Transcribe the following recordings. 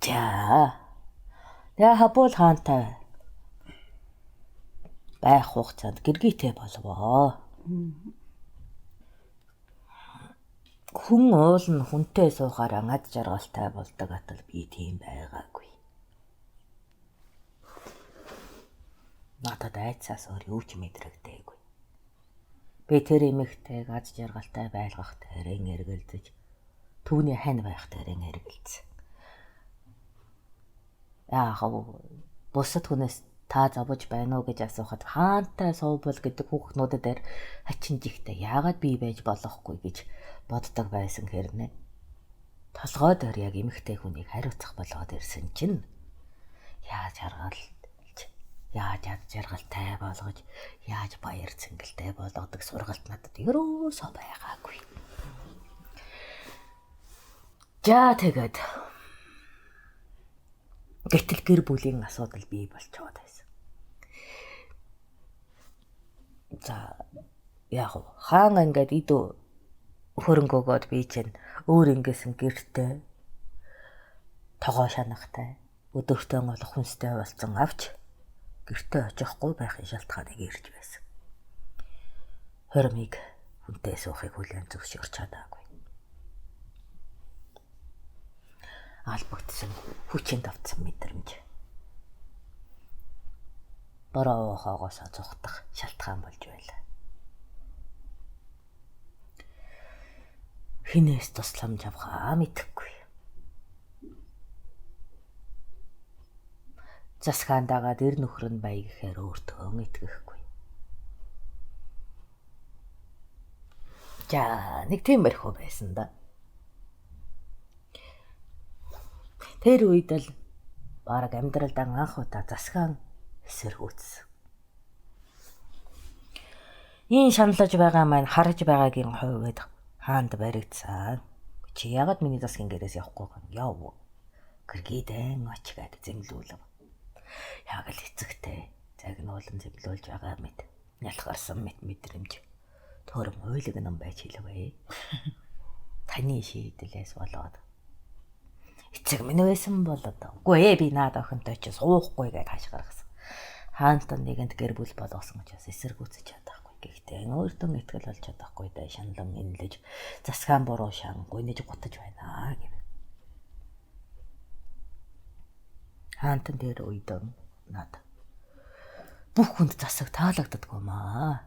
За. Тэгээ Хабул хаантай байх хугацаанд гэргийтэй болвоо. Хүн уул нь хүнтэй суухаараа ад жаргалтай болдог атал би тийм байгаагүй. Надад айцаас өөр юу ч мэдрэгдээгүй. Би тэр эмэгтэйг ад жаргалтай байлгах тэрэн эргэлзэж түүний хань байх тэрэн эргэлзсэн. Бусад хүнээс та зовж байна уу гэж асуухад хаантай суувал гэдэг хүүхнүүдэд хачин жигтэй яагаад би байж болохгүй гэж боддог байсан хэрнээ. Толгой дээр яг эмэгтэй хүнийг хариуцах болгоод ирсэн чинь яаж ад жаргалтай болгож яаж баяр цэнгэлтэй болгодог сургалт надад ерөөсөө байгаагүй. За тэгээд гэтэл гэр бүлийн асуудал бий болчиход байсан. За хаан ингээд идүү хөрөнгөөгөөд би чинь өөр ингэсэн гэртээ тогоо шанахтай өдөртөө олох хүнстэй болсон авч гэртээ очихгүй байхын шалтгааныг ирж байсан. Хормыг хүнтэй суухыг хүлээн зөвшөөрч чадаагүй. Албагдсан хүчин давтсан мэдрэмж. Бороо хоогоосоо зугтах шалтгаан болж байлаа. Хинээс тусламж авахаа мэдэхгүй. Засгаан дагаад эр нөхөр нь бай гэхээр өөртөө итгэхгүй. За нэг тиймэрхүү байсан да. Тэр үед л бараг амьдралд анх удаа засгаан эсэргүүцсэн. Ийм шаналж байгаа маань харж байгаагийн хувьд хаанд баригдсан. Чи яагаад миний засгийн гэрээс явахгүй юм? Яв. Гэргийдэн очгаад зэмлүүлв. Яг л эцэгтэй загнуулан зэмлүүлж байгаа мэд. Нялхарсан мэдрэмж. Төрөм ойлог ном байж хэлвэ. Таны шийдэлээс болоод эцэг минь байсан болоод үгүй би наад охинтой ч суухгүй гэж хашгиргасан. Хаантан нэгэнд гэр бүл болгосон учраас эсэргүүцэж чадахгүй. Гэхдээ өөртөө итгэл болж чадахгүй даа шаналн инлэж засгаан буруу шан гүнэж гутаж байна гэв. Хаантан дээр уйдан над бүх хүнд засаг таалагддаггүй маа.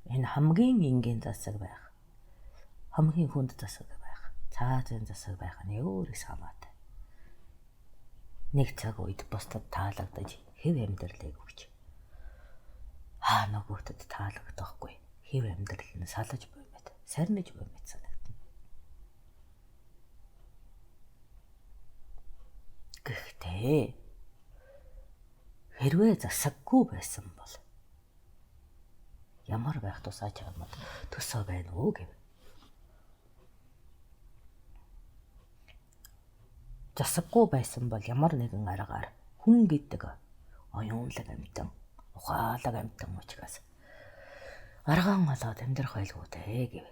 Энэ хамгийн энгийн засаг байх. Хамгийн хүнд засаг байх. Цаазын засаг байх нь өөрөөс хамаатай. Нэг цаг үед бусдад таалагдаж хэв амьдралыг өгч нөгөөтд таалагдахгүй хэв амьдрал нь салаж буймэд сарниж буймэд санагдана. Гэхдээ хэрвээ засаггүй байсан бол ямар байх тусаа чамд төсөө байна уу гэв. Засаггүй байсан бол ямар нэгэн аргаар хүн гэдэг оюунлаг амьтан, ухаалаг амьтан учраас аргаан олоод амьдрах байлгүй дээ гэв.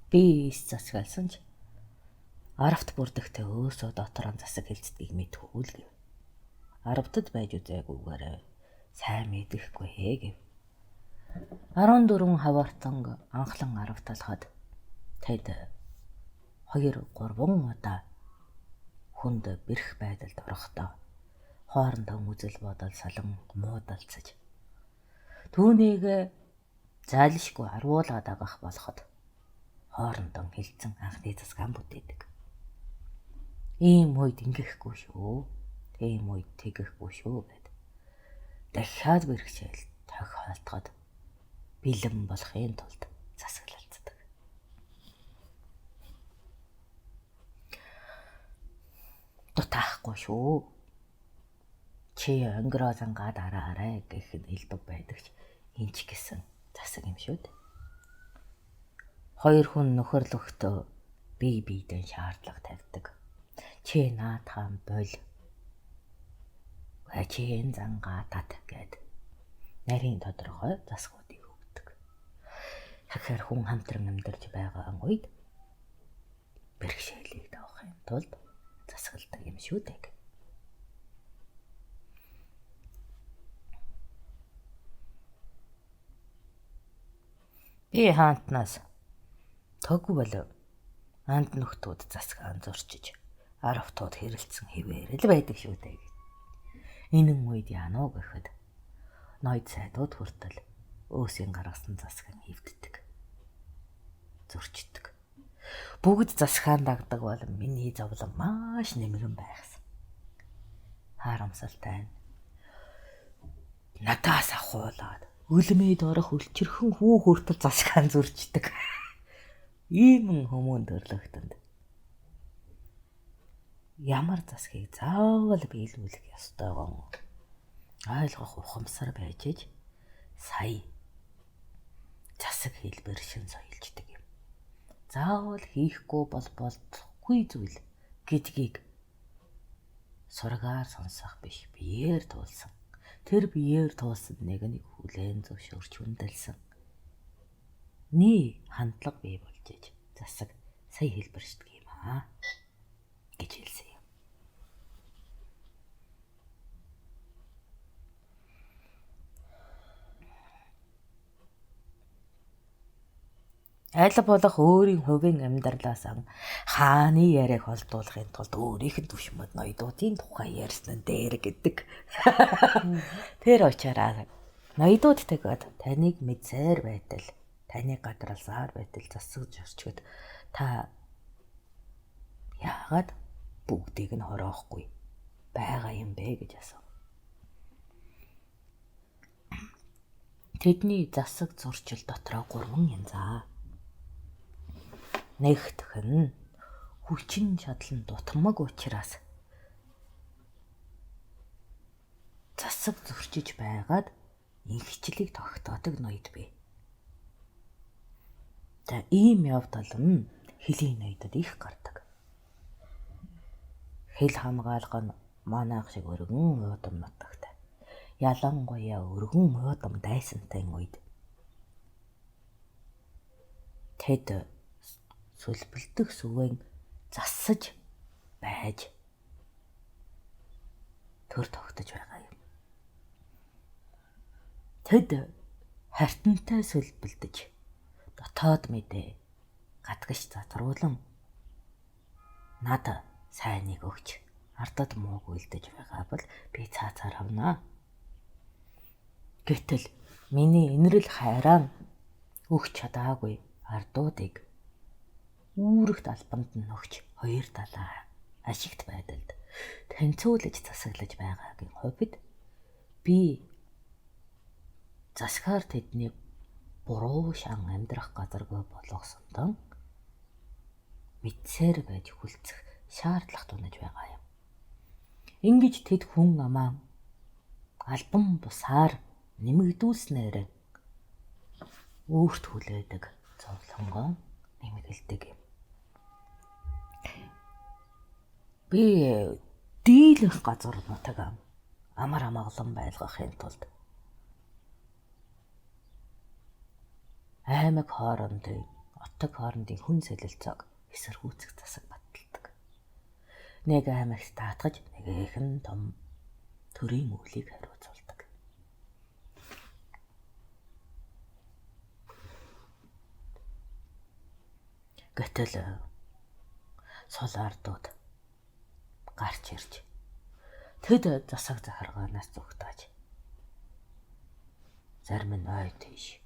Би засгалсан ч аравт бүрдэгтээ өөсөө доторон засаг хэлцдгийг мэдгүй л гэв. Аравтад байж үзээгүйгээр сайн мэдэхгүй гэв. 14 хаваартан анхлан арав талхад тэд 2-3 удаа хүнд бэрх байдалд орохдоо хоорондоо үзэл бодол салан муудалцаж түүнийг зайлшгүй аруулаад агах болоход хоорондоо хилцэн анхны засгаан бүтээдэг. Ийм үед ингэхгүй шүү. Тийм үед тэгэхгүй шүү гэд. Дахиад бэрхшээл тохиолдоход бэлэн болохын тулд засаглалцдаг. Дутаахгүй шүү. Чи чи өнгөрөө зангаа дараарай гэх нь хэлбэг байдаг ч энэ ч гэсэн засаг юм шүү дээ. Хоёр хүн нөхөрлөгтөө бие биедээ шаардлага тавьдаг. Чи наадхан бол чи энэ зангаа тат гэд нарийн тодорхой засгуудыг өгдөг. Тэгэхээр хүн хамтран амьдарч байгаа үед бэрхшээлийг давахын тулд засагладаг юм шүү дээ. Би хаантнаас тоггүй болов анд нөхдүүд засгаан зурчиж аравтууд хэрэлцсэн хിവэр л байдаг шүү дээ. Энэ үед яануу гэхэд ноёд сайдууд хүртэл өөсийн гаргасан засгийн хөвддөг. Зурчдаг. Бүгд засгаан дагдаг бол миний зовлон маш нэмгэн байхсан. Харамсалтай нь надаас ахуулаад үлмээд орох үлчирхэн хүү хүртэл засгаан зурчдаг. Ийм хүмүүн төрлөختөнд ямар засгийг заавал биелүүлэх ёстойгоо ойлгох ухамсар байж иж сая засаг хэлбэр шин соёлждаг юм. Заавал хийхгүй бол болохгүй зүйл гэдгийг сургаар сонсох биш, биеэр туулсан. Тэр биеэр туулсан нэг хүлээн зөвшөөрч хүндэлсэн хандлага бий болж иж засаг сая хэлбэршдэг юм гэж хэлсэн юм. Аль болох өөрийн хувийн амьдралаас хааны яриаг холдуулахын тулд өөрийнх нь түшмэд ноёдуудын тухай ярьсан дээр гэдэг. Тэр учраас ноёдуудтайгаа таныг мэдсээр байтал, таныг гадралсаар байтал засаж орчгод та яагаад бүгдийг нь хороохгүй байгаа юм бэ гэж асуув. Тэдний засаг зурчил дотроо 3 янзаа. Нэгдэх нь хүчин чадал нь дутмаг учраас засаг зурчиж байгаад инхчлийг тогтоодог ноёд бий. За ийм явдал нь хөлийн ноёдод их гардаг. Хэл хамгаалга нь манайх шиг өргөн уудам нутагтай. Ялангуяа өргөн уудам дайсантай үед тэд сүлбэлдэх сүвэн засаж байж төр тогтож байгаа юм. Тэд хартантай сүлбэлдэж дотоод мэдээ гадагш затруулан над сайныг өгч ардад мууг үлдэж байгаа бол би цаацаар авнаа. Гэтэл миний инрэл хайрaan өгч чадаагүй ардуудыг үүрэгт албанд нь өгч хоёр талаа ашигт байдалд таньцуулж засаглаж байгаагийн хувьд би засгаар тэдний буруу шан амьдрах газаргүй болгосондоо мэдсээр байж хүлцэх шаардлага тунаж байгаа юм. Ингэж тэд хүн амаа албан бусаар нэмэгдүүлснээр өөрт хүлээдэг зовлонгоо нэмэгдэлдэг юм. Би дийлэнх газарнуудаа амар амгалан байлгахын тулд аймаг хоорондын, отог хоорондын хүн солилцоог эсэргүүцэх засаг баталдаг. Нэг аймагт таатгаж нэгээх нь том төрийн мөлийг хариуцуулдаг. Гэтэл сул ардууд гарч ирж тэд засаг захаргаанаас зүгтааж зарим нь ой тийш,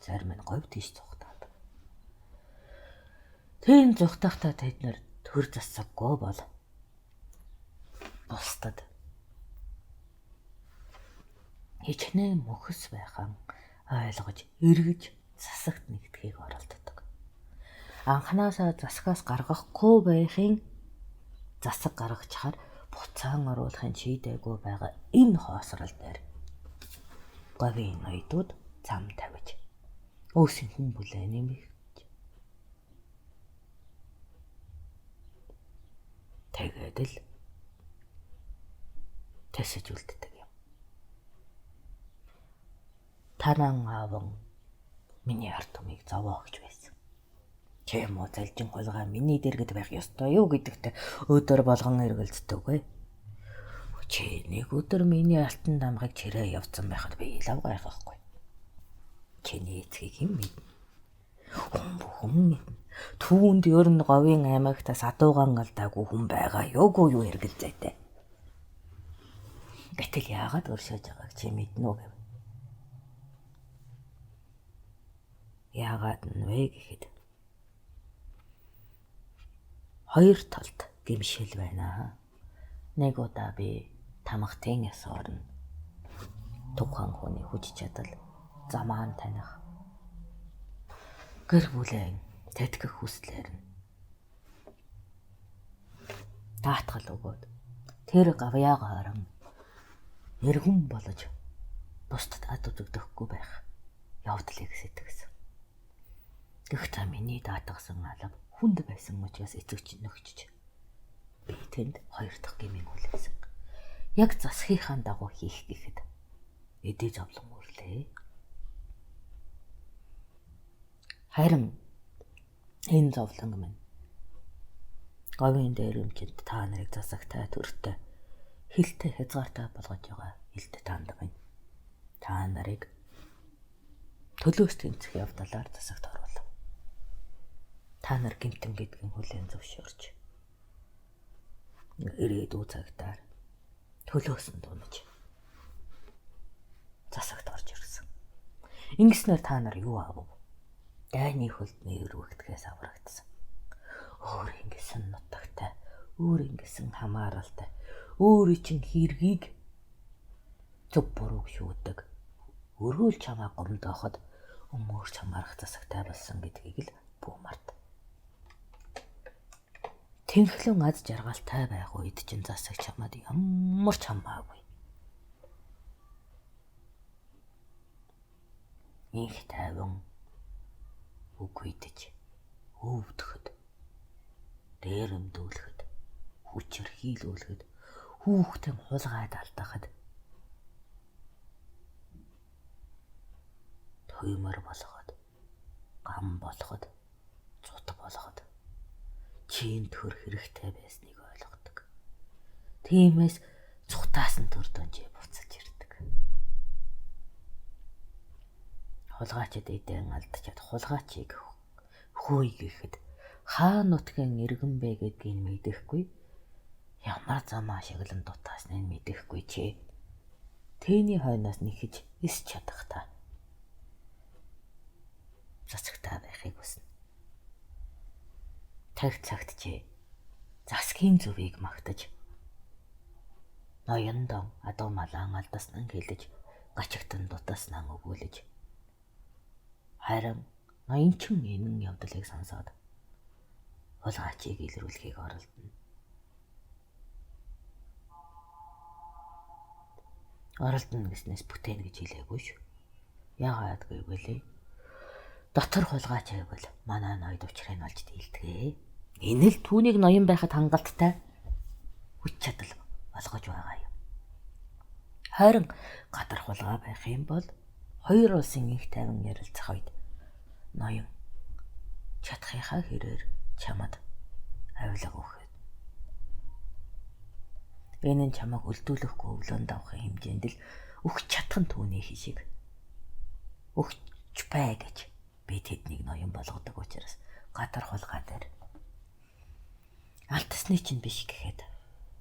зарим нь говь тийш зүгтаад. Тийм зүгтахдаа тэд нэр төр засаггүй бол бусдад хичнээн мөхс байхan ойлгож эргэж засагт нэгдэхийг оролддог. Анханасаа засгаас гаргахгүй байхын засаг гаргачаар буцаан оруулахын чийдээгүй байгаа энэ хоосрол дээр говийн ноёдууд зам тавиж өөсийн хүн бүлээ нэмэх тэгээд л тэсэж үлддэг юм. Танан аавн миний ард түмийг зовоо гэж байсан. Чи юм уу залжин хулгай миний дэргэд байх ёстой юу гэдэгт өдөр болгон эргэлздэг. Чи нэг өдөр миний алтан дамгыг чирээ явцсан байхад би лав гайхахгүй. Чиний эцгийг хэн мэднэ? Хүн мэднэ. Түүнд ер нь говийн аймагтаас адуугаан алдаагүй хүн байгаа юугүй юу эргэлзээтэй. Гэтэл яагаад өршөөж байгааг чи мэднэ үү гэв. Яагаад нэ гэхэд хоёр талд гэмшил байна. Нэг удаа би тамхтын ясаар нь тухайн хүний хүч чадал замаан таних гэр бүлэн тэтгэх хүслээр нь таатгал өгөөд тэр гавьяагаар эргэн болж бусдад ад үзэгдэхгүй байх явдлыг сэтгэсэн. Гэхдээ миний даатгасан алба хүнд байсан учраас эцэгч нөхчж би тэнд хоёр дахь гмийг хүлээсэн. Яг засхийнхаа дагуу хийх гэхэд эдээ зовлон үрлээ. Харин энэ зовлон минь говийн дээрэмчэнд та нарыг засагтай төртөө хилтэй хязгаартай болгож байгаа хилт таанд байна. Та нарыг төлөөс тэнцэх явдалаар засагт оруулав. Та нар гэмтэн гэдгийг хүлээн зөвшөөрч ирээдүйн цагтаар төлөөс нь дунаж засагт орж ирсэн. Ингэснээр та нар юу аав? Дайны хөлдний өрөвөгдгээс аврагдсан. Өөр ингэсэн нутагтай, өөр ингэсэн хамааралтай, өөр чин хэргийг зөв бурууг шүүдэг. Өрөөл чамаа гомдооход өмөр чамаарах засагтай болсон гэдгийг л бүү март. Тэнхлэн аз жаргалтай байх үед чинь засаг чамаад ямар ч хамаагүй. Их тайван үгүйдэж, өвдөхөд, дээрэмдүүлэхэд, хүчрхийлүүлэхэд, хүүхдэн хулгайд алдахад тоймор болгоод, гам болгоод, цут болгоод чин төр хэрэгтэй байсныг ойлгодог. Тиймээс цутаас нь төр донжээ буцаж ирдэг. Хулгайчид эдэн алдчаад хулгайчийг хөөе гэхэд хаа нутгийн иргэн бэ гэдгийг мэдэхгүй. Ямар замаа шиглэн дутаасныг мэдэхгүй чи. Тэний хойноос нэхэж ис чадах та. Засагтай байхыг хүснэ. Цагт чи засгийн зүвийг магтаж ноёндон адуу малаан алдаснан хэлж гачигтан дутааснаа өгүүлж харин ноёнчин энэн явдлыг сонсоод хулгайчийг илрүүлэхийг оролдоно. Оролдоно гэснээс бүтээн гэж хэлээгүй шүү. Яагаад гэвэл дотор хулгайч байвал манай ноёд учрыг олж дийлдэгэ. Энэ л түүнийг ноён байхад хангалттай хүч чадал болгож байгаа юм. Харин гадар хулгай байх юм бол хоёр улсын их тайван ярилцах үед ноён чадхынхаа хэрээр чамд авилга өгөх. Энэ нь чамайг өлдүүлэхгүй өвлөн давах хэмжээнд л өгч чадах нь түүний хишиг. Өгч бай гэж би тэднийг ноён болгодог учраас гадар хулгай дээр алдсны чинь биш гэхэд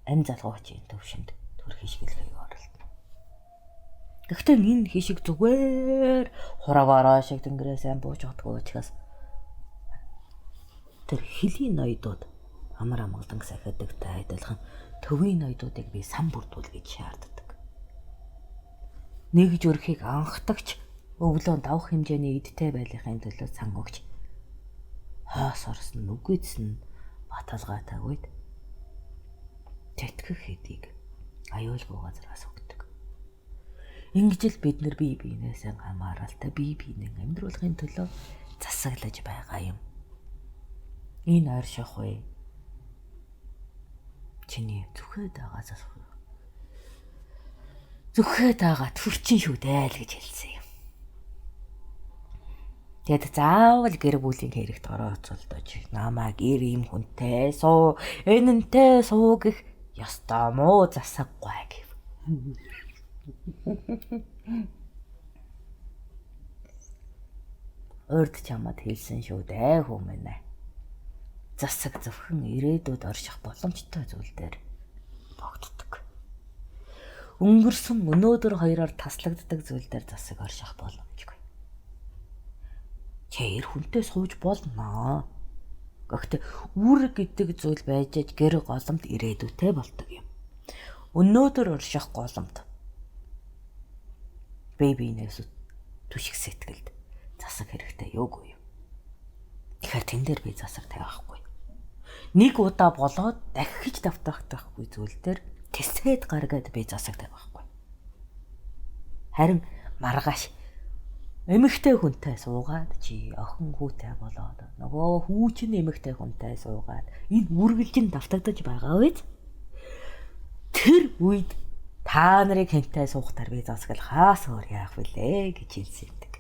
амь залгуучийн төвшөнд төр хишгэлхийг оролдоно. Гэхдээ энэ хишиг зүгээр хураваараа шиг тэнгэрээ сайн бууж чаддгүй учраас тэр хилийн ноёдууд амар амгалан сахидагтай адилхан төвийн ноёдуудыг би сан бүрдүүл гэж шаарддаг. Нэгж өрхийг анхдагч өвлөө давах хэмжээний эдтэй байлихын төлөө сан өгч хоос орсон үгүйдсэн баталгаатай үед тэтгэх хэдийг аюулгүй газраас өгдөг. Ингэж л бид нар бие биенээсээ хамааралтай бие биенээ амьдруулахын төлөө засаглаж байгаа юм. Энэ ойрших вэ? Чиний зүхээд байгаас зүхээд байгаа төрчин шүү дээ л гэж хэлсэн юм. Тэгэд заавал гэр бүлийн хэрэгт орооцолдож намайг ир юм хүнтэй суу, энэнтэй суу гэх ёстой мó засаггүй гэв. Урд чамд хэлсэн шүү дээ хүмүүнэ. Засаг зөвхөн ирээдүйд орших боломжтой зүйл дээр богддог. Өнгөрсөн өнөөдөр хоёроор таслагддаг зүйл дээр засаг орших боломжгүй. Чи ир хүнтэй сууж болно. Гэхдээ үр гэдэг зүйл байж гэр голомт ирээдүйтэй болдог юм. Өнөөдөр орших голомт бэбинээс түшиг сэтгэлд засаг хэрэгтэй юугүй юу? Тэгэхээр тэн дээр би засаг тавихгүй. Нэг удаа болоод дахиж давтахдаггүй зүйл дээр тэсээд гаргаад би засаг тавихгүй. Харин маргааш эмэгтэй хүнтэй суугаад чи охин хүүтэй болоод нөгөө хүүчин эмэгтэй хүнтэй суугаад энэ үргэлжин давтагдаж байгаа үед тэр үед та нарыг хэнтэй суухтаар би засаглахаас өөр яах вүлээ гэж хэлсэндэг.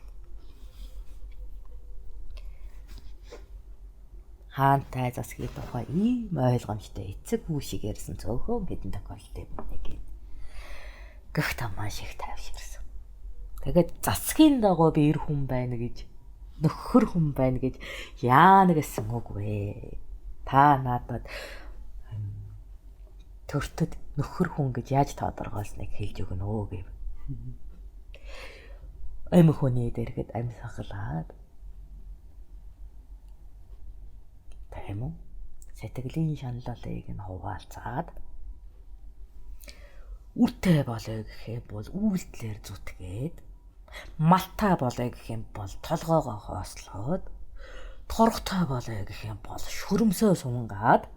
Хаантай засгийн тухай ийм ойлгомжтой эцэг хүү шиг ярьсан цөөхөн хэдэн тохиолдолд нэг юм. Гэх тамааш их тайвширсан. Тэгээд засгийн дагуу би ир хүн байна гэж нөхөр хүн байна гэж яана гэсэн үг вэ? Та надад төртөд нөхөр хүн гэж яаж тодорхойлсныг хэлж өгнө өө гэв. Амь хүний дэргэд амьсгалаад тийм үү? Сэтгэлийн шаналлыг нь хуваалцаад үртэй болоё гэх юм бол үйлдэлээр зүтгээд малтай болоё гэх юм бол толгоогоо хоослоод торготой болоё гэх юм бол шүрмсөө сунгаад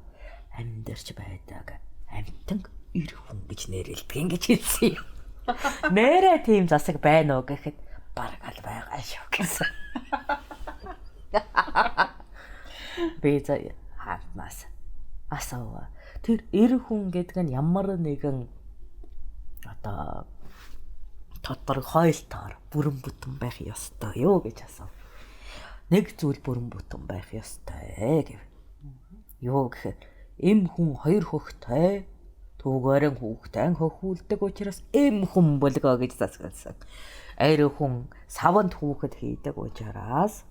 амьдарч байдаг амьтан ир хүн гэж нэрэлдэг ингэж хэлсэн юм. Нэрээ тийм засаг байна уу гэхэд бараг ал байгаа шүү гэсэн. Би хаанаас асуув. Тэр ир хүн гэдэг нь ямар нэгэн одоо тодорхойлтоор бүрэн бүтэн байх ёстой юу гэж асуув. Нэг зүйл бүрэн бүтэн байх ёстой гэв. Юу гэхээр эм хүн хоёр хөхтэй түүгээрэн хүүхдэн хөхүүлдэг учраас эм хүн болгоо гэж засгалсан. Ари хүн саванд хүүхэд хийдэг учраас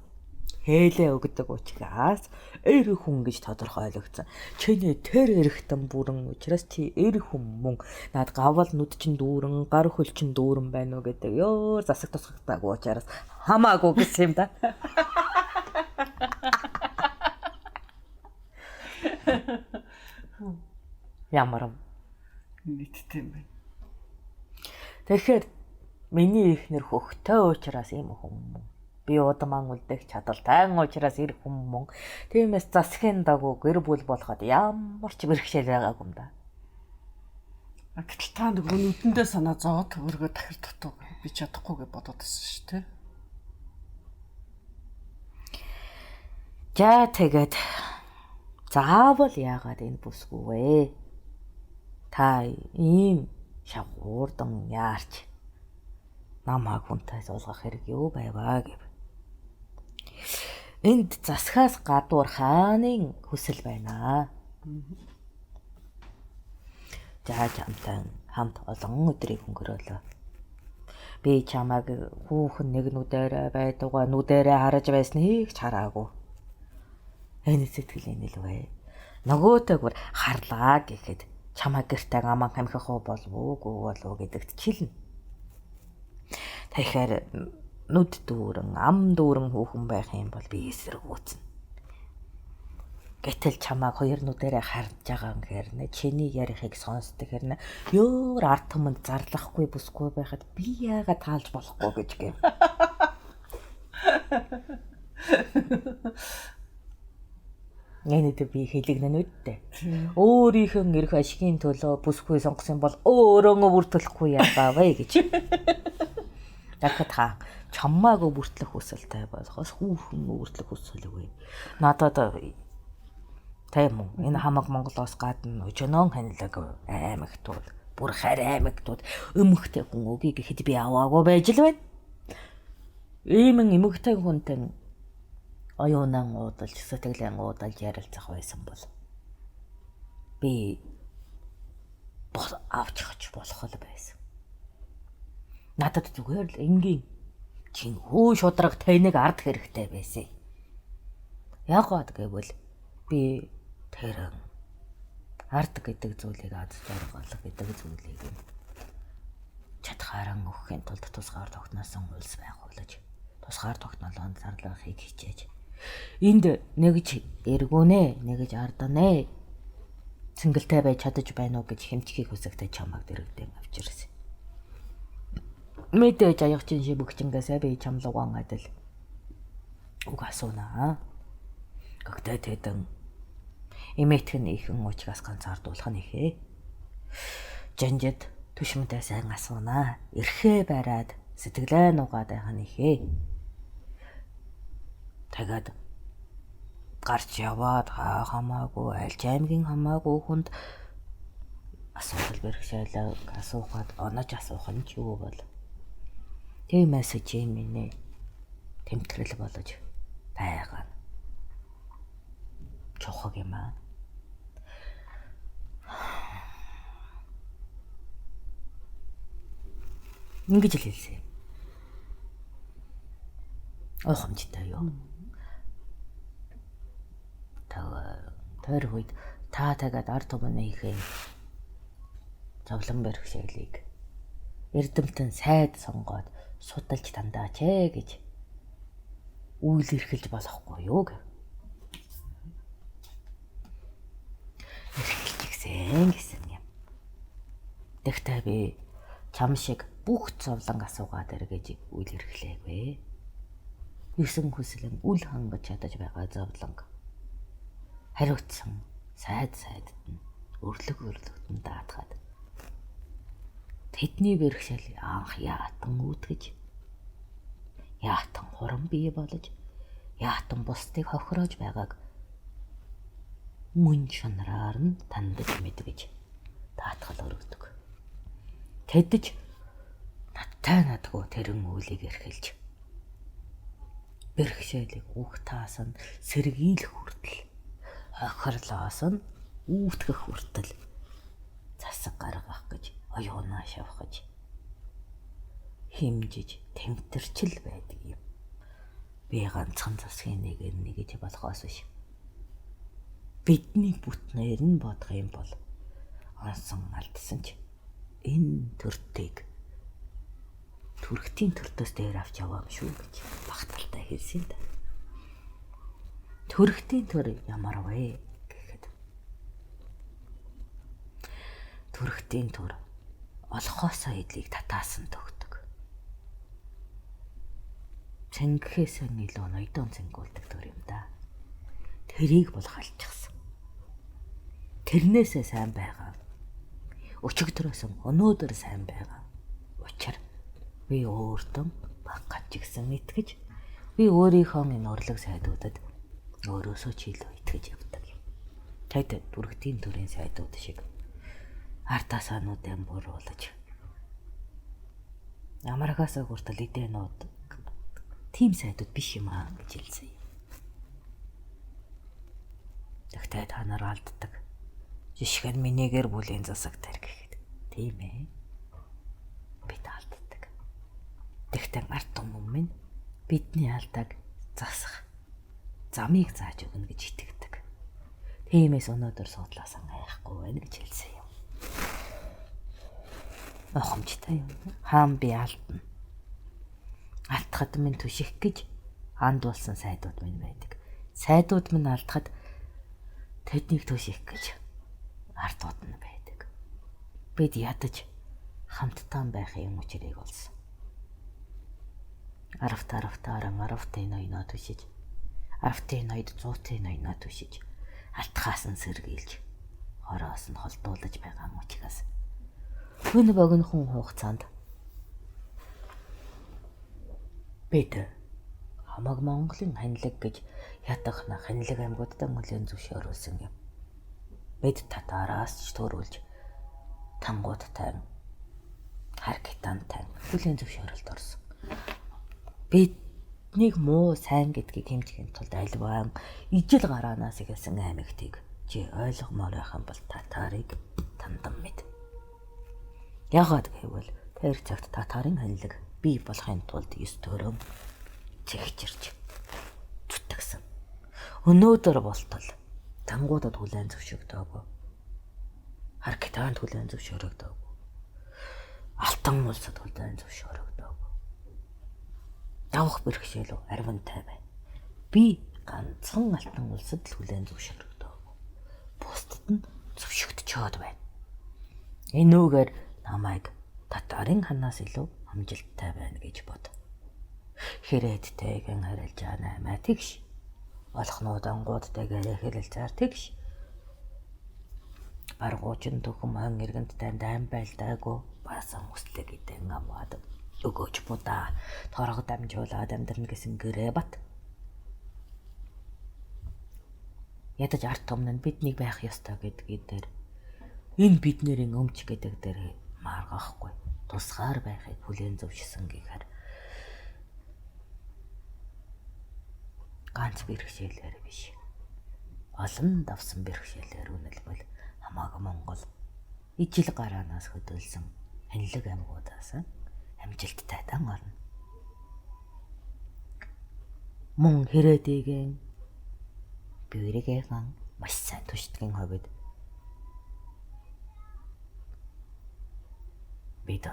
хээлээ өгдөг учраас эр хүн гэж тодорхойлогдсон. Чиний тэр эрэгтэн бүрэн учраас чи эр хүн мөн над гавал нүд чин дүүрэн гар хөл чин дүүрэн байна уу гэдэг ёо засаг тусгалтаагүй учраас хамаагүй гэсэн юм да. Ямар нийттэй юм бэ. Тэгэхээр миний ихнэр хөхтэй учраас ийм хүн. Би удаман үлдэх чадaltaй учраас ир хүн. Тиймээс засгийн дагуу гэр бүл болоход ямар ч бэрхшээл байгаагүй юм да. Гэтэл та нөгөө нүдэндээ санаа зовоод өөргөө дахир дутуу би чадахгүй гэж бодоод байсан шүү дээ. За тэгээд заавал яагаад энэ бүсгүй вэ? Та ийм шавуурдан яарч намайг хүнтэй суулгах хэрэг юу байваа гэв. Энд засгаас гадуур хааны хүсэл байна. За чамтай хамт олон өдрийг өнгөрөөлөө. Би чамайг хүүхэн нэг нүдэрэ байдгаа нүдэрэ харж байсныг хараагүй. Энэ сэтгэлийн нэлвэ. Нөгөөтэйгөр харлаа гэхэд чамайг гэртээ аман хамхих уу болов уу гэдэгт чилнэ. Тэгэхээр нүд дүүрэн ам дүүрэн хүүхэн байх юм бол би эсэргүүцнэ. Гэтэл чамайг хоёр нүдэрэ харж байгаа юм хэрнэ чиний ярихыг сонсдог хэрнэ ёор ард түмэнд зарлахгүй бүсгүй байхад би яагаад таалж болохгүй гэж гэв. Энэд би хэлэгнэ нүдтэй. Өөрийнхөө эрх ашигын төлөө бүсгүй сонгосон бол өөрөө бүртлэхгүй яавэ гэж. Дахиад чамаагүй бүртлэх хүсэлтэй болохоос хүүхэн бүртлэх хүсэлгүй. Надад тийм үү. Энэ хамаг Монголоос гадна өчнөн ханилаг аймагтууд, бүр харь аймагтууд өмгтэй хүн өгье гэхэд би аваагүй байж л байна. Ийм эмгтэй хүнтэй оюунан уудалж, сэтгэлэн уудалж ярилцах байсан бол би авч хач болох л байсан. Надад зүгээр л энгийн чин хөө шудраг тайныг ард хэрэгтэй байсан. Яагаад гэвэл би тэр ард гэдэг зүйлийг аз жаргал гэдэг зүйлийг чадхааран өгөхийн тулд тусгаар тогтносон улс байгуулж, тусгаар тогтнолоонд зарлахыг хичээж. Энд нэгж эргүүнэ, нэгж арднэ. Цэнгэлтэй байж чадаж байна уу гэж хэмжихийг хүсэхдээ чамайг дэрэгдэн авчирсан. Мэдээж аягачин шибгчингээсээ би чамлууган адил үг асуунаа. Гэхдээ тэдэн эмэтгэн ихэн уучгаас ганцаардуулах нэхээ. Жанжид түшмэдээ сайн асуунаа. Эрхээ бариад сэтгэлээ нугаад байгаа нэхээ. Тэгээд гарч яваад хамаагүй аль аймгийн хамаагүй хүнд асуудал бэрхшээлээ асуухад онож асуух нь ч юу бол тиймээс чи минь тэмтгэл болж байгаа. Чухаг юм аа. Ингэж л хэлсэн. Ойлгомжтой юу? Тэр үед та тагаад ард түмнийхээ зовлон бэрхшээлийг эрдэмтэн сайд сонгоод судалж тандаач гэж үйл эрхэлж болохгүй юу гэ. Эрхэлжсэн гэсэн юм. Тэгтээ би чам шиг бүх зовлон асуугаад эргэж үйл эрхлээгүй. Юусэн хүслэн үл хангаж чадаж байгаа зовлон хариуцсан сайдд нь өрлөгт нь даатгаад тэдний бэрхшээл анх яатан үүтгэж яатан хуран бий болж яатан бусдыг хохироож байгааг мөн чанараар нь тандаж мэдгэж даатгал өргөдөг. Тэдж надгүй тэрэн үйлийг эрхэлж бэрхшээлийг ухтаас нь сэргийлэх хүртэл хохирлоос нь үүтгэх хүртэл засаг гаргах гэж оюунаа шавхаж химжиж тэмтэрчл байдаг юм. Би ганцхан засгийн нэгж болохоос биш. Бидний бүтнээр нь бодох юм бол онсон алдсан ч энэ төртийг төрхтийн төртөөс дээр авч яваам шүү гэж багталтай хэлсэн да. Төрхтийн төр ямар вэ гэхэд төрхтийн төр олохоосоо эдлийг татаасан төгдөг. Цэнгхээсээ илүү ноёдон цэнгүүлдэг төр юм да. Тэрийг бол халчихсан. Тэрнээсээ сайн байгаа. Өчигдрөөс өнөөдөр сайн байгаа. Учир би өөртөө баггаж гисэн итгэж би өөрийнхөө энэ урлаг сайдуудад өөрөөсөө ч илүү итгэж явдаг юм. Тэд бүрэгдийн төрийн сайдууд шиг артасаануудын буруулж амаргасаа хүртэл эдэнүүд тим сайдууд биш юм аа гэж хэлсэн юм. Тэгтээ та нар алддаг. Жишгэн минийгэр бүлийн засаг төр гэхэд. Тийм ээ. Бид алддаг. Тэгтээ ард түмэн минь бидний алдааг засах замыг зааж өгнө гэж итгэдэг. Тиймээс өнөөдөр судлаасан айхгүй байна гэж хэлсэн юм. Охомжтой юм. Хаан би алдна. Алдахад минь түших гэж анд болсон сайдууд минь байдаг. Сайдууд минь алдахад тэднийг түших гэж ардууд нь байдаг. Бид ядаж хамтдаа байх юм учрыг олсон. Аравтын ноёноо түшиж, аравтын ноёд 100-ын ноёноо түшиж, алтхаас нь сэргийлж хороос нь холдуулж байгаа учраас хүн богинохон хугацаанд бид хамаг Монголын ханилаг гэж ядах ханилаг аймагуудад нэлээд зөвшөөрүүлсэн юм. Бид татараас ч төрүүлж тангуудтай харкитантай нэлээд зөвшөөрөлд орсон. Биднийг муу сайн гэдгийг хэмжихийн тулд альваа ижил гараанаас ихэсэн аймагтыг чи ойлгомоор байх юм бол татарыг тандан мэд. Яагаад гэвэл тэр цагт татарын ханилаг бий болохын тулд 9 төрөм чигчирч зүтгэсэн. Өнөөдөр болтол тангуудад хүлээн зөвшөөрдөөгүй. Харкитаанд хүлээн зөвшөөрөгдөөгүй. Алтан улсад хүлээн зөвшөөрөгдөөгүй. Давах бэрхшээл арвинтай байна. Би ганцхан алтан улсад л хүлээн зөвшөөрөгдөөгүй. Бусдад нь зөвшөгдөж байна. Энүүгээр намайг татарын ханаас илүү амжилттай байна гэж бод. Хэрэттэйгэн харилж наймаа тэгш. Олохнууд ангуудтайгаа хэрэлцээр тэгш. Баргуучин төхөм ан иргэнд дайм байлдаагүй баасан хүслэг идэн амаад өгөөч будаа торго дамжуулаад амьдрна гэсэн гэрээ бат. Ядаж арт өмнө биднийг байх ёстой гэдгийг дээр энэ бидний өмч гэдэг дээр маргахгүй тусгаар байхыг хүлээн зөвшсөн гэхээр ганц бэрхшээлээр биш. Олон давсан бэрхшээлээр үнэлбэл хамааг Монгол ижил гараанаас хөдөлсөн ханилаг аймагуудаас амжилттай дан орно. Мөн хэрээдийгэн бүүрэгэн маш сайн түшдгийн ховид бид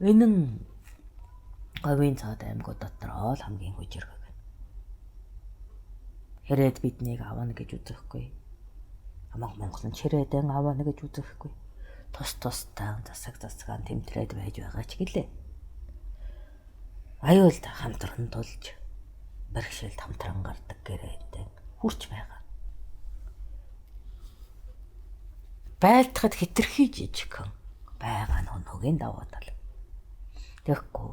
энэ нь говийн цаад аймагуд дотор ол хамгийн хүчрэг. Хэрээд биднийг авна гэж үзэхгүй. Хамаг Монголын чирээдэн авна гэж үзэхгүй. Тус-тустай засаг-засагаан тэмтрээд байж байгаа ч гэлээ. Аюулд хамтран тулж бэрхшээлд хамтран гардаг гэрээтэй хүрч байгаа. Байлтахад хитрхий жижигхэн байгаа нь өнөөгийн давуу тал. Тэгэхгүй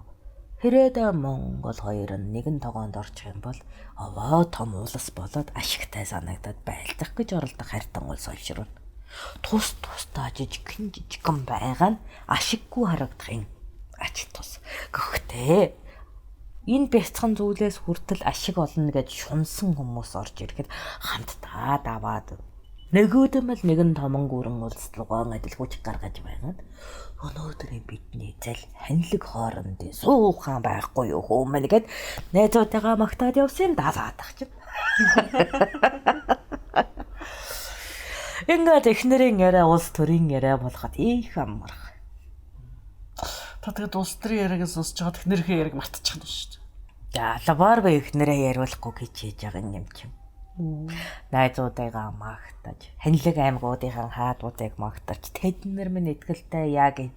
хэрээд Монгол хоёр нь нэгэн тогоонд орчих юм бол овоо том улс болоод ашигтай санагдаад байлдах гэж оролдох хайртан улс олширна. Тус-тустай жижигхэн байгаа нь ашиггүй харагдахын ач тус. Гэхдээ энэ бяцхан зүйлээс хүртэл ашиг олно гэж шунсан хүмүүс орж ирэхэд хамтдаа даваад нөгөөдөмөл нэгэн томон гүрэн улс руугаа адил хүч гаргаж байгаад өнөөдрийн бидний зал ханилаг хоорондын суухан байхгүй юу хүмүүс гээд найзуудтайгаа магтаад явсан даалгаадах чинь. Ингээд эхнэрийн яриа улс төрийн яриа болгоод их амарх. Та тэгээд улс төрийн яриаг сонсож байгаа технэрийн яриаг мартчих нь шүү дээ. За лабар ба эхнэрээ яриулахгүй гэж хийж байгаа юм чинь. Найзуудыгаа магтаж, ханилаг аймагуудын хаадуудыг магтаж, тэднэр минь итгэлтэй яг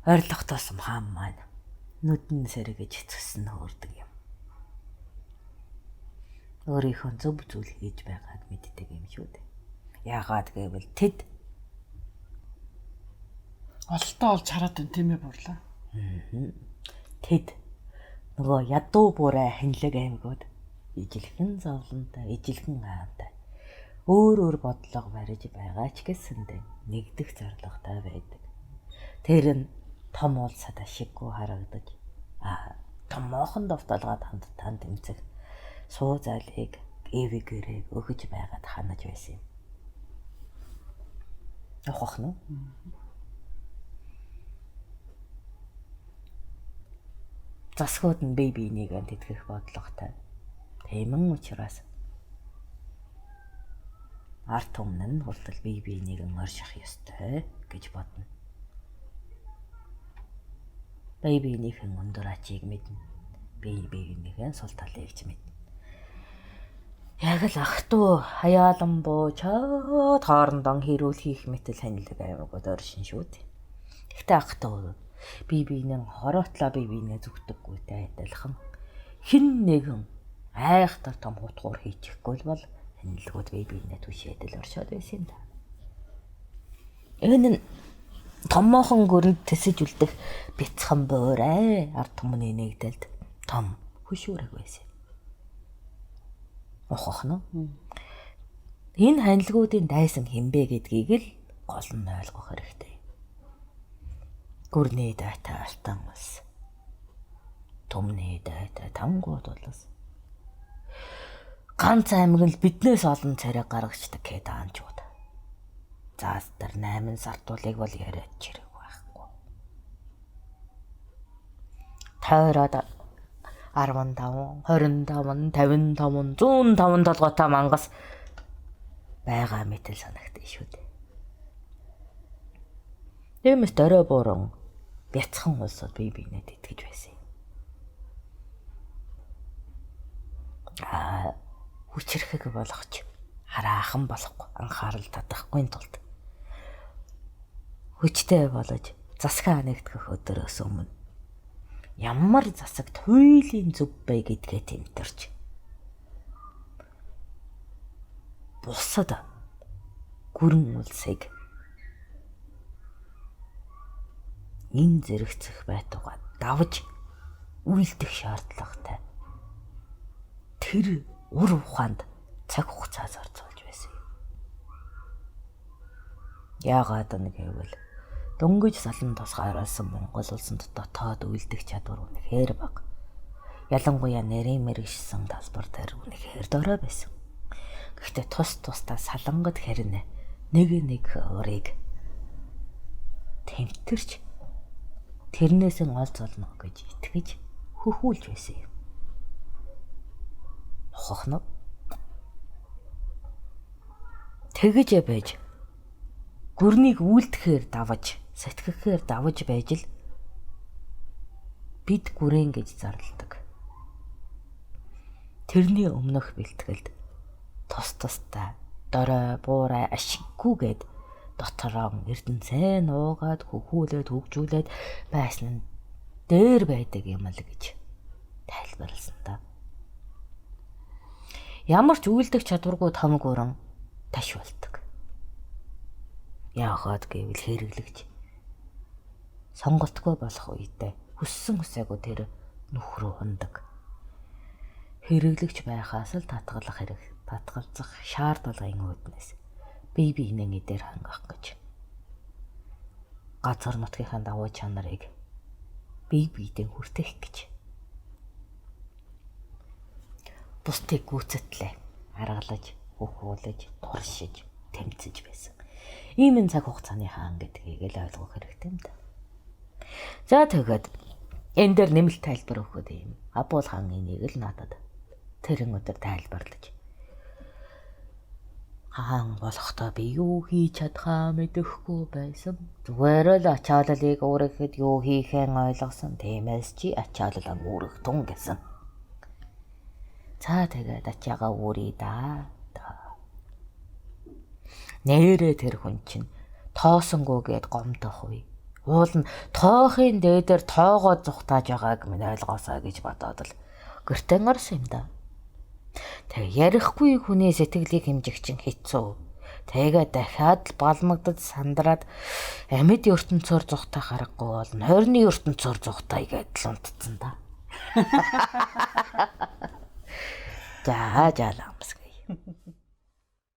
ойрлох тосом хаан маань нүдэн сэргэж эцгэсэн хөөрдөг юм. Өөрийнхөө зөв зүйл хийж байгааг мэддэг юм шүү дээ. Яагаад гэвэл тэд ололтоо олж хараад байна тийм ээ бурлаа. Тэд нөгөө ядуу бүрээ ханилаг аймагуд ижилхэн зовлонтой, ижилхэн хаантай өөр бодлого барьж байгаа ч гэсэндээ нэгдэх зорилготой байдаг. Тэр нь том улсад ашиггүй харагдаж томоохон довтолгоод хамтдаа тэмцэх суу зайлыг эвгэрээг өгж байгаад ханаж байсан юм. Явах нь засгууд нь бие биенийг тэтгэх бодлоготой. Тэмэн учраас арт өмнө нь хүртэл бие биенийг орших ёстой гэж бодно. Бие биенийхэн өндөр ачийг мэднэ. Бие биенийхэн сул талыг ч мэднэ. Яг л ах トゥ хаяалан бууж хоорондоо хэрүүл хийх мэтэл ханилаг аймагуд оршин шүү дээ. Гэхдээ ах トゥ бие биенээ хороотлоо бие биенээ зүгтдэггүйтэй адилхан хэн нэгэн айхтар том хутгуур хийчихгүй бол хэнэлгүүд бибинэ түшээдэл оршоод байсан юм да. Энэ нь томоохон гүрэн тэсэж үлдэх бяцхан буурай ард түмний нэгдэлд том хөшүүрэг байсан. Ухах нь. Энэ ханилгуудын дайсан хинбэ гэдгийг л гол нь ойлгох хэрэгтэй. Гүрний дайтай алтан ус. Түмний дайтай тангууд болос. Ганц аймаг л биднээс олон царай гаргачдаг гэдэг анчууд. Заастар 8 сартуулыг бол яриад чирэг байхгүй. Тойроод 15, 25, 55, 105 толгойтой мангас байгаа мэтэл санагдсан шүү дээ. Тиймээс дөрөө бууран бяцхан улсууд бибинэд итгэж байсан юм. Хүчрэхэг болгоч хараахан болохгүй анхаарал татахгүй тулд хүчтэй болж засгаа нэгтгэх өдрөөс өмнө ямар засагт хуулийн зүв бай гэдгээ тэмтэрч бусад гүрэн үлсийг энэ зэрэгцэх байтугай давж үйлдэх шаардлагатай. Тэр ур ухаанд цаг хугацаа зарцуулж байсан юм. Яагаад гэвэл дөнгөж салан тусгаар болсон Монгол улсанд дотоод үйлдэх чадвар үнэхээр бага. Ялангуяа нэрийн мэргэшсэн талбар дээр үнэхээр дөрөө байсан. Гэхдээ тусдаа салангад хэрнэ нэг урыг тэмтэрч тэрнээс нь олз олно гэж итгэж хөхүүлж байсан юм. Ухахна. Тэгэж байж гүрнийг үйлдэхээр давж сэтгэхээр давж байж л бид гүрэн гэж зарладаг. Тэрний өмнөх бэлтгэлд тусдаа дорой буурай ашиггүйгээд дотороо эрдэнэсээ нуугаад хөхүүлээд хөгжүүлээд байсан нь дээр байдаг юм л гэж тайлбарласан та. Ямар ч үйлдэх чадваргүй том гүрэн таш болдог. Яагаад гэвэл хэрэглэгч сонголтгүй болох үедээ хүссэн хүсээгүй тэр нүх рүү хундаг. Хэрэглэгч байхаас л татгалзах шаардлагын үүднээс бие биенээ дээр хангах гэж газар нутгийнхаа давуу чанарыг бие биедээ хүртэх гэж бусдыг гүйцэтлээ аргалаж, хөхүүлж, туршиж, тэмцэж байсан. Ийм цаг хугацааны хаан гэдгийг л ойлгох хэрэгтэй юм да. За тэгээд энэ дээр нэмэлт тайлбар өгөхөд юм. Абул хаан энийг л надад тэрэн өдөр тайлбарлаж. Хаан болохдоо би юу хийж чадхаа мэдэхгүй байсан. Зүгээр л ачааллыг өөрөөхөд юу хийхээ ойлгосон. Тиймээс чи ачааллаа өөрөх тун гэсэн. За тэгээд ачаагаа өөрий да. Нэрээ тэр хүн чинь тоосонгүйгээд гомдох үе. Уул нь тоохын дээдэр тоогоо зүхтааж байгааг минь ойлгоосаа гэж бодоод л гэртэн орсон юм да. Тэг ярихгүй хүний сэтгэлийг хэмжих чинь хэцүү. Тэгээ дахиад л балмагдаж сандраад амьд ертөнцөөр зүхтах аргагүй бол нойрны ертөнцөөр зүхтаа гэдэл унтцсан да. За жааламсгий.